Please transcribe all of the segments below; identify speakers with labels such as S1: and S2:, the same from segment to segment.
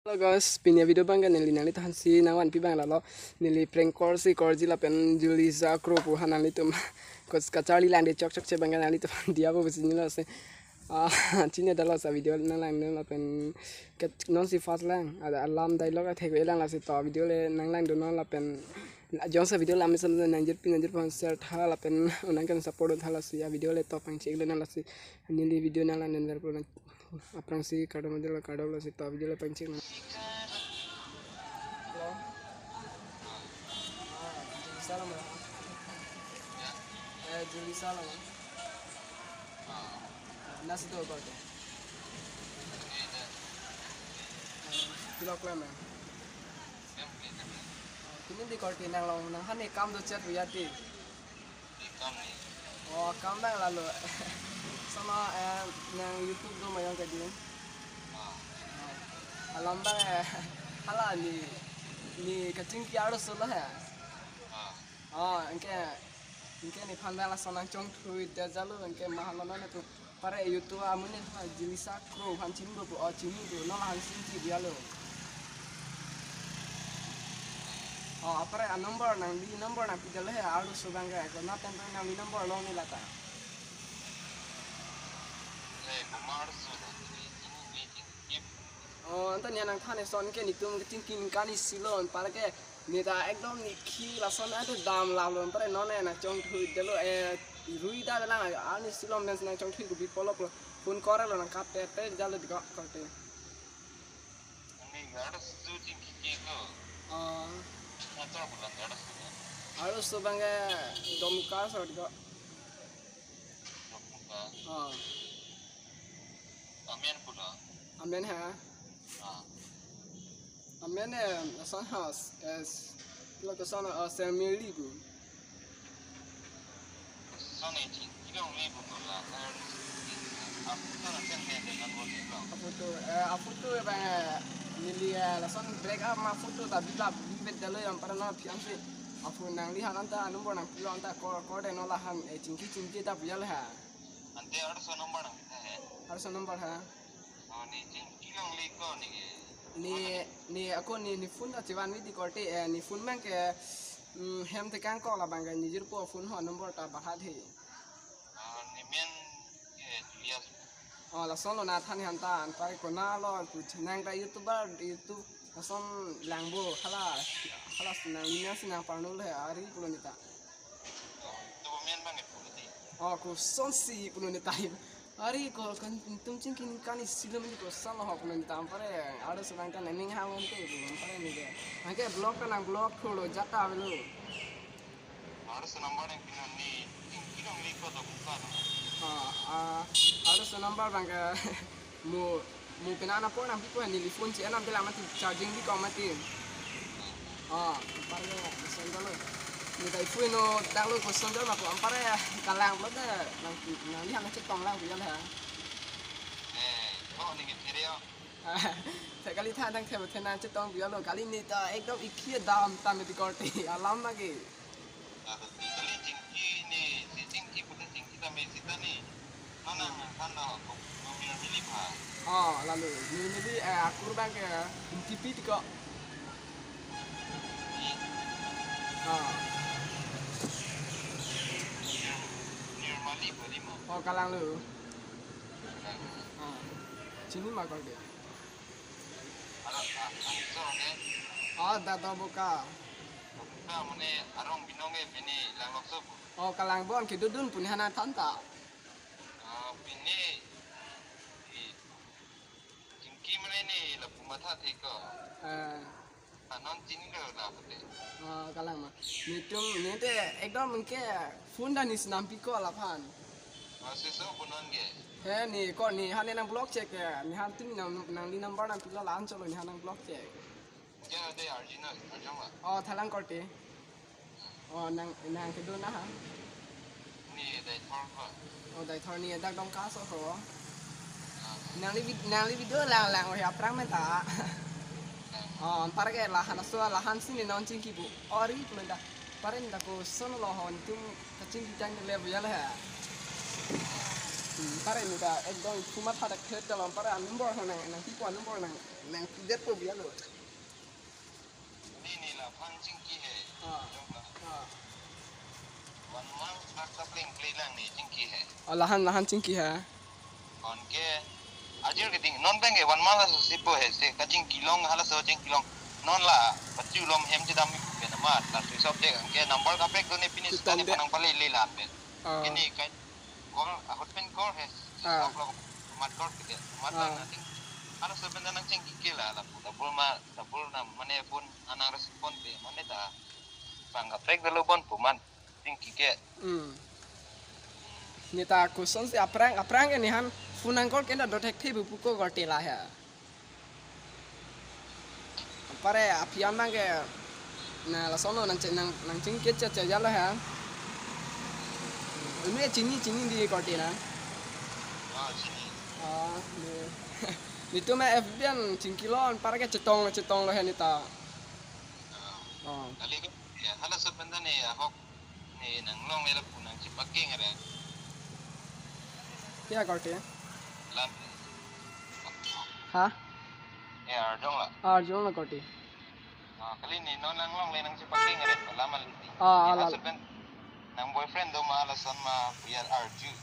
S1: Halo guys, pinya video bang kan nili tahan si nawan pi bang lalo nili prank call si korji la pen juli za kro pu hanan litum kos kacali lande chok chok che bang kan litum dia bo bisi nilo se cinya dalo sa video nang lang nang la pen ket non si fast lang ada alarm dialog a thego elang la si to video le nang lang do non la pen jong sa video la misal nanjir pon share thala la pen unang kan support thala si ya video le to pang chek le nang la si nili video nang lang nen ver aprang si kado model kado la si to video le pang chek Salam ya. Juli salam. Nasi tuh kau tuh. Kilo klam ya. Kini di kau tinang long nang hani kam tuh chat biati. Oh kam bang lalu. Sama nang YouTube tuh mayang kaji. Alam bang hala ni kacing kiaru sulah ya. Engke ni pandang la sonang chong thui dia jalu engke mahalona na tu pare YouTube amune jilisa kro han chim bu o chim bu no han sim ti dia lo apare a number nang di number na pidale he aru subang ga ko na tan nang di number lo ni lata anta ni nang thane son ke ni tum ke tin kani silon pare ke nita ekdom nikhi lason ada dam lalon pare none na chong thui delo rui da lang ani silom men na chong thui ku bi polo phone kore lo na kape te jalo di kote
S2: ani gada shooting ki ko ata bulan gada
S1: aro sobange domuka sort go
S2: amen pula
S1: amen ha amen son house as lo ke son semili gu
S2: son eji ilong libu la apa na sende de kan bo
S1: foto ba nili la son break up ma foto ta bila bibet dalo yang para na fiance afu nang lihan anta number nang pilo anta ko de no la han cingki ta bial ha
S2: ante ar so number na
S1: har son number ha
S2: ni ilong liko
S1: ni aku ni phone ta chiwan mi di korte ni phone mang ke hem te kang ko la bang ni jir po phone ho number ta baha the
S2: ni men Julius
S1: la son lo na than han ta an pare ko na lo ku nang ta youtuber youtube la son langbo hala nang ni na sinang parnul he ari pulo ni ta
S2: to men bang puliti
S1: ku son si pulo ni ta ari ko kan tum cing kin kan silom ni ko san ho pulo ni ta pare aro sang ta ning ha mon te pare ni de angke blog ka nang blog tholo jata belo
S2: ar so number ni ilong liko to buka
S1: ada number bang mu pinana po nang pipo ni phone ci anam bela mati charging di ko mati parlo sendalo ni dai fu no dalo ko sendalo ko ampare kalang lo de nang lihan ci tong lang bial ha
S2: ni ke tere
S1: sekali tha dang ke thena ci tong bial lo kali ni ta ekdom ikhie dam tam di korti alam lagi
S2: kali jingki punya jingki kami sita ni mana ko mili pa
S1: lalu ni di aku bang ke TV di ko
S2: Mali bali mo
S1: kalang lu sini mah kau dia dah buka
S2: buka mone arong binonge bini langok sob
S1: kalang bon kidudun punya hana tanta
S2: bini jingki mone ni la pumata theko non jing lo la pute
S1: kalang mah nitum nete ekdom mengke funda ni senampi ko lapan
S2: seso punon ge
S1: he ni ko ni hane nang blog check ya ni han tin nang di number nang pila lan cholo ni hanang blog check
S2: ja de arjina arjama
S1: thalang korte nang kedun na ha
S2: ni dai thor ko
S1: dai thor ni dak dong ka so ho nang li video lang ya prang menta parke lahan sini non cingki bu ori pulenda pare nda ko sono lo hon tum kacing kitang le bu ya la pare ni ka ekdom cuma pada khet dalam pare number nang tipo number nang det po biar lo.
S2: Ini lah pang cingki he.
S1: Ah. Ah.
S2: 1 month back sa play lang ni cingki he.
S1: Lahan cingki ha.
S2: Kon ke ajir ke ting non bang 1 month sa sipo he se ka cingki long hala so cingki long non la pacu lom hem jidam be na mat la su sob de ke number ka pek done finish ka ni panang pale le la be. Ini ka kor hotpen kor he. Sob lo mat kor ke mat na ting. Hala so benda nang cingki ke la dabul na mane pun anang respon be mane ta pangga pek dulu pun puman cingki ke.
S1: Nita kuson si aprang ini han funang kol kena detektif buku gortila ya. Pare apian bang ke na la sono nang cingki ce jala ya. Ini cini di gortila.
S2: Sini.
S1: Itu mah FBN cingki lon pare ke cetong lo ya nita.
S2: Kali ke ya hala sebentar ni ahok ni nang long ni la punang cipaking ada.
S1: Kia gorti?
S2: Lam.
S1: Hah?
S2: Ya arjong lah.
S1: Jom la gorti.
S2: Kali ni non nang long nang cipaking ada lama liti.
S1: Ala.
S2: Nang boyfriend do ma alasan ma biar arju.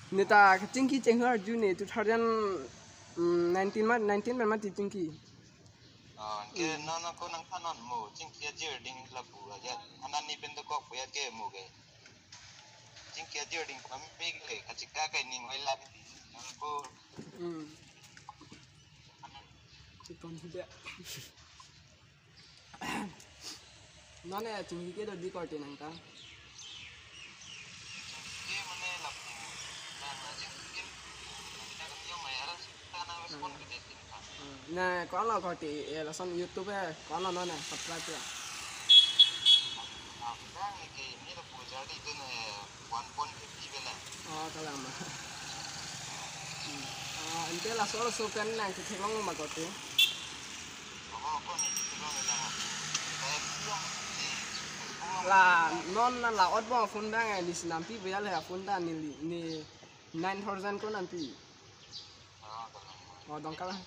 S1: Nita cingki cenghu arju ni 2019 mati cingki.
S2: Ke non aku nang kanon mo cingki aja ding lapu aja. Hanan ni benda kok biar ke mo ke. Cingki aja ding kami ke kacika kai ni ngai la di. Aku
S1: Cikon juga. Nane cingki ke do di korti nang ta.
S2: Ke mana lapu. Nang cingki kita kan yo mai aras kana respon ke dek.
S1: Nah, kalau korti la son YouTube kalau nane subscribe ya.
S2: Bang ni ke ni lapu jadi tu ne 1.50 bela.
S1: Kalau mah. Ente la solo sukan nang ke long ma korti.
S2: Kau ni tolong lah.
S1: La non la otbong phun bang di sinampi biar lah phun dah ni 9,000 ko nanti. Dongkal lah.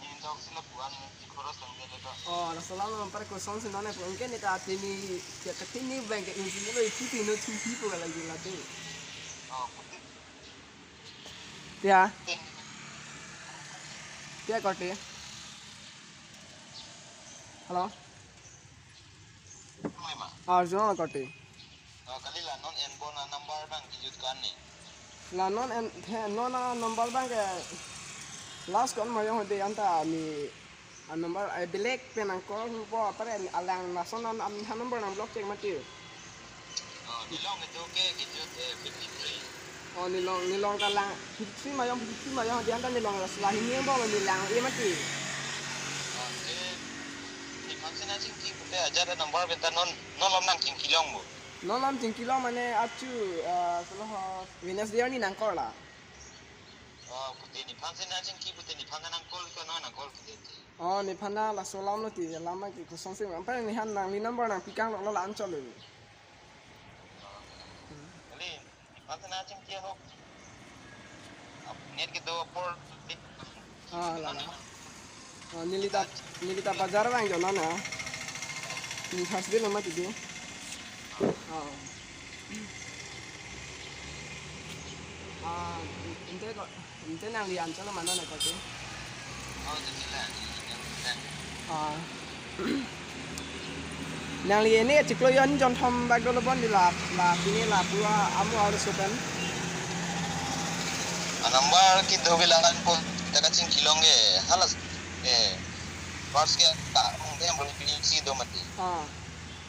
S2: Ini dong sila buan di koros yang dia lepas.
S1: La selama memper kosong sih nane mungkin ni tadi ni kita ini bang ke ini lo itu no two people lagi lah tu.
S2: Putih.
S1: Ya. Ya korti. Halo.
S2: Memang.
S1: Jangan korti.
S2: Kali lah non enbon number bang dijutkan ni.
S1: La non number bang ke last kon mo yung hodi anta ni number belek penang ko po pare alang nason an number ng blockchain mati.
S2: Nilong itu ke kijut 53.
S1: Nilong kalang 53 mayong hodi anta nilong selah ini mo nilang mati.
S2: Ni maksudnya cingki putih aja ada number bentar non lom nang cingki long bu.
S1: Nolam cingkilo mane acu kalau Wednesday ni nangkor lah.
S2: Putih ni maksudnya cingki putih ni pangan nangkol ke non nangkol putih.
S1: Ni panda la solam lo ti lama ki kusong sing apa ni han nang ni number nang pikang lo la ancol lo.
S2: Kali maksudnya cingki ho. Net gitu por.
S1: La. Nilita bazar bang jo nana. Ni khas dia nama tu dia. Ente nang lian calo mana nak kau tu?
S2: Jadi lah.
S1: Nang lian ni ciklo yon jon thom bag dolo bon di la ini la pua amu harus sukan.
S2: Number kita bilangan pun kita kacing kilong ke halas Pars ke tak mungkin boleh pilih si do mati.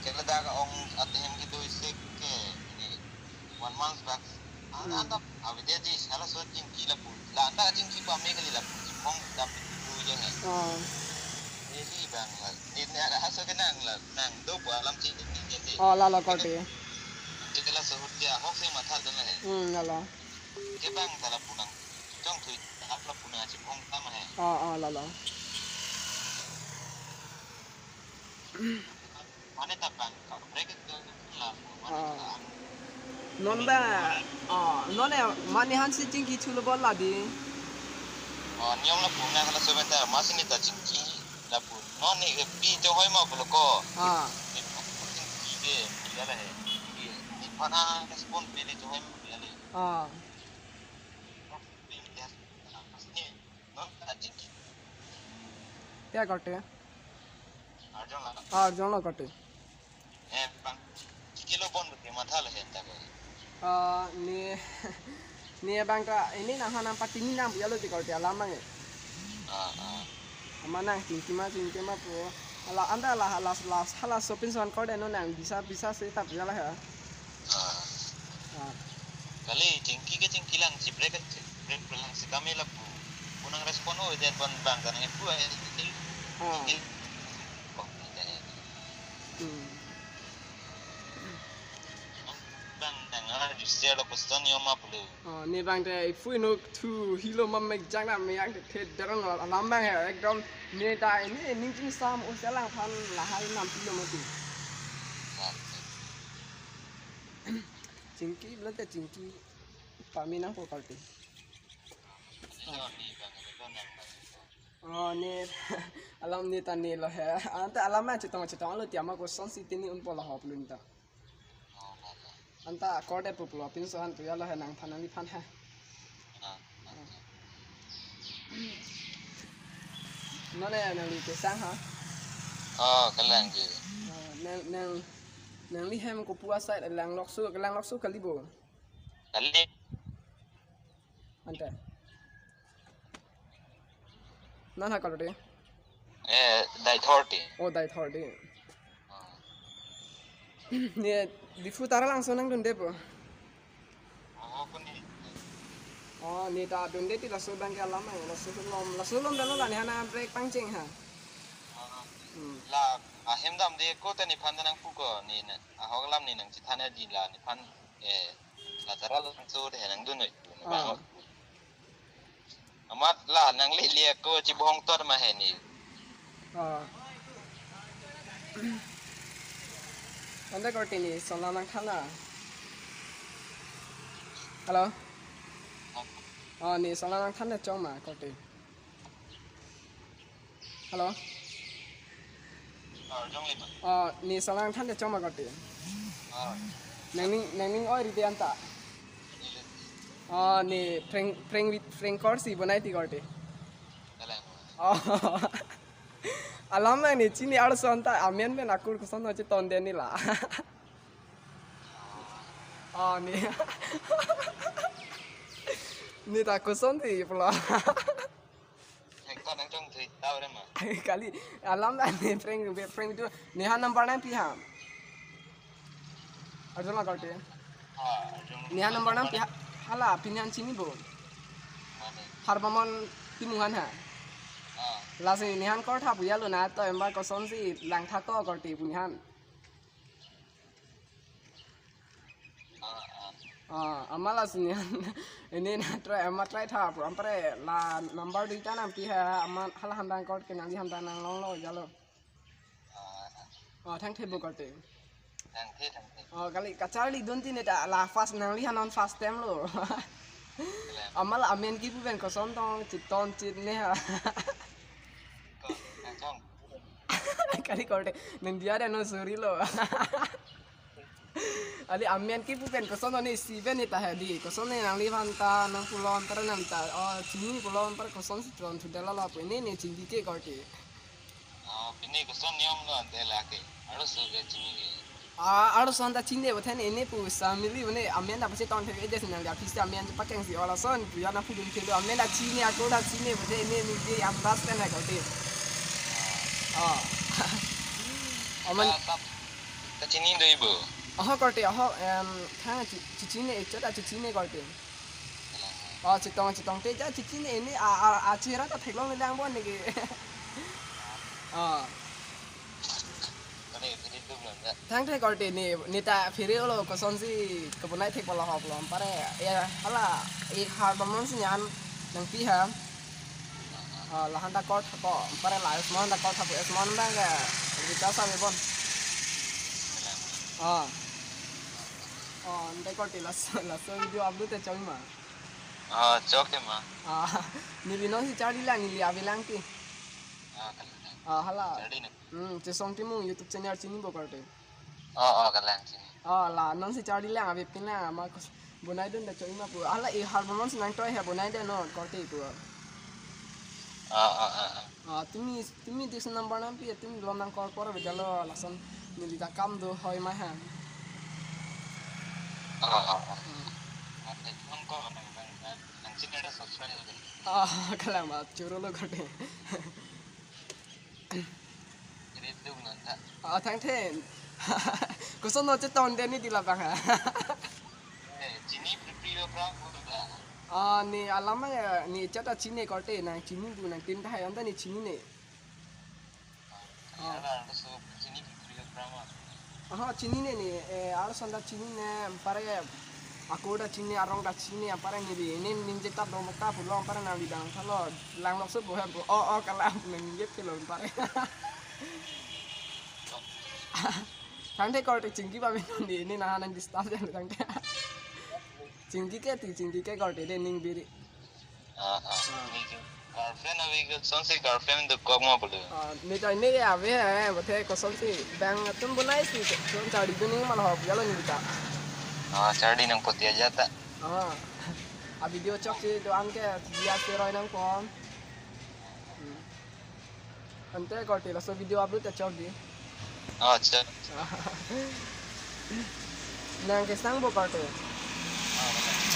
S2: Kalau dah orang atanya gitu isek ke ini 1 month back. Anda abe dia ji salah searching kila pun. Lah anda kacing kipa me kali lah. Mong dapat tu je ni. Jadi bang, ni ada hasil ke nang do bu alam ci ni jadi.
S1: La kau tu.
S2: Jadi lah sehut dia hok se mata dan lah.
S1: La.
S2: Ke bang dalam punang. Jong tu apa punang ci pong tama he.
S1: La.
S2: Mana tak bang? Mereka tu lah.
S1: non ba non e mani han si jing ki chulo bol la di
S2: niom la pu na kala sebentar masih ni ta jingki la pu non ni pi to hoi ma pu ko ni jingki ge ya la he ni pana respon pili to hoi ma ya le ni non ta jingki
S1: क्या करते हैं
S2: arjon la
S1: जोनो करते
S2: bang kilo bon ke matha le he ta ko
S1: ni ni bangka ini nah hanam patini nam ya lo di करते lama nge mana tingki ma po ala anda lah hala shopping son kau no nang bisa sih tapi ya lah ya
S2: kali jingki ke jingkilang si break lang si kami la pu unang respon o den bon bang kan e pu ini bang nang di selo poston yo ma pulu
S1: ni bang te fui no tu hilo ma mek jang na me yang te derang alam bang ya ekdom ni ta ini ning sam o selang phan la hai nam pilo mo tu jingki belate jingki pami nang ko kalte ni alam ni ta ni lo he anta alam ma chitong lo tiama ko son si tini un pola hop lun ta anta akorde populo pin so han tu ya lo he nang phanani phan ha nó này nàng đi cái sáng hả
S2: kalang je
S1: nàng đi hem của puasa là lang lok su kalibo
S2: kali
S1: ante nó hả kalau dia
S2: dai thorti
S1: dai thor dia ni di futara langsung nang dun depo ni ta dun de ti la so bang ka lama la so lom dan lo la ni hana break pangching ha
S2: la hemdam de ko te ni phan nang pu ko ni na hoglam ni nang chithana di la ni phan la tara lang so de nang dun noi ba amat la nang le ko chi bong tor ma he ni
S1: anda korti ni sola nang thana halo ni sola nang thana chong ma korti halo ni sola nang thana chong ma korti nang oi ri anta ni prank korsi banai ti korti alam ni chini arso anta amen ben akur ko son hoche ton deni la ni ni ta ko son ti pula
S2: ekta nang chong thi tao re ma
S1: kali alam ni prank tu ni ha number na pi ha arjuna korti ni ha number na pi hala pinyan chini bo harbamon timungan ha lasi nihan kor tha puya lo na to emba ko son si lang tha ko korti punihan amala sinihan ini na try tha pu ampare la number di ta nam pi ha ama hala handang kor ke nang di handang nang long lo jalo thang thebo korti
S2: thang the
S1: kali kachali don tin eta la fast nang li hanon fast tem lo amala amen ki pu ben ko son tong chiton chit ne ha kali korte nandiara no surilo ali amian ki pupen kosono ni siven ni tahadi kosono nang li phanta nang pulon par nang ta chini pulon par koson si tron thudala la pene ni chindi ke korte
S2: pini koson niom no ante la ke aro so ge chini
S1: aro son ta chinde bothen ene pu family bone amian da pase ton the edes nang ya pista amian pa keng si ola son pu ya na pu dum khelo amian da chini akoda chini bothe ene ni ge ambas na korte aman
S2: kachini do ibu
S1: korte tha chichine chota chichine korte chitong te ja chichine ini a chira ta thailong lang bon ni ge thang thai korte ni ta phire lo ko son si ko bonai thek pala hop lom pare hala har bamon si nyan nang pi ha lahan ta kot ko pare la smon ta kot ha smon bang ga kita sa me bon Nanti kau telas video upload te choy ma.
S2: Choke ma.
S1: Nili non si cari lang nili abilang ki. Hala.
S2: Jadi ni.
S1: Cesong ti mong YouTube channel chini bo karte.
S2: Kalang sini.
S1: La non si cari lang abi pin lang ama bonai dun te choy ma pu. Hala e harmon si nang toy he bonai de no karte pu. Tumi dis number nam pi tumi lom nang call por bejalo lason nili ta kam do hoy ma ha. Kalang ma churo lo karte. Thang the. Kuson no che ton de ni dila bang ha.
S2: Chini prepare pra.
S1: Ni alama ya ni chata chini karte na chini du na tin thai anda ni chini ne.
S2: Chini prepare pra.
S1: Chini ne ni aro sanda chini ne pare aku udah chini arong da chini pare ni di ini ninje tat do ka pulong pare na bidang kalau lang nok sup bo kalang ninje pilo pare. Thang karte chingki ba ben ni ini na nan distas ya thang the. Chingki ke karte de ning biri.
S2: Girlfriend अभी कौन से girlfriend तो कब में बोले
S1: Ni ta ni ya ve hai bothe ko sol si bang tum bunai si tum chari du ning mal ho yalo ni ta.
S2: Cari nang putih aja tak
S1: A video chok si do ang ke dia se roi nang kon. Ante karte la so video upload ta chok di.
S2: अच्छा
S1: Nang ke sang bo karte.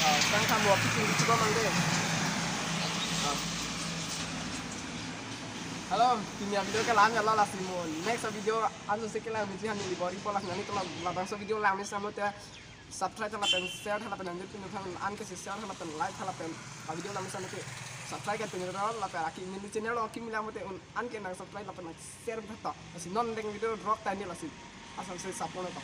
S1: Sang kam bo ki ching chuba mang de. Halo, timnya video ke lam ya la simon. Next video azu se ke la video han ni body pola ngani to la bang so video lam ni samo te subscribe thala pen share thala pen anjir pinu than an ke share thala pen like thala pen video lam samo te subscribe ke pinu ro la pe aki mini channel o ki mila mo te an ke nang subscribe la pen share tha to si non deng video drop ta ni la si asal se support to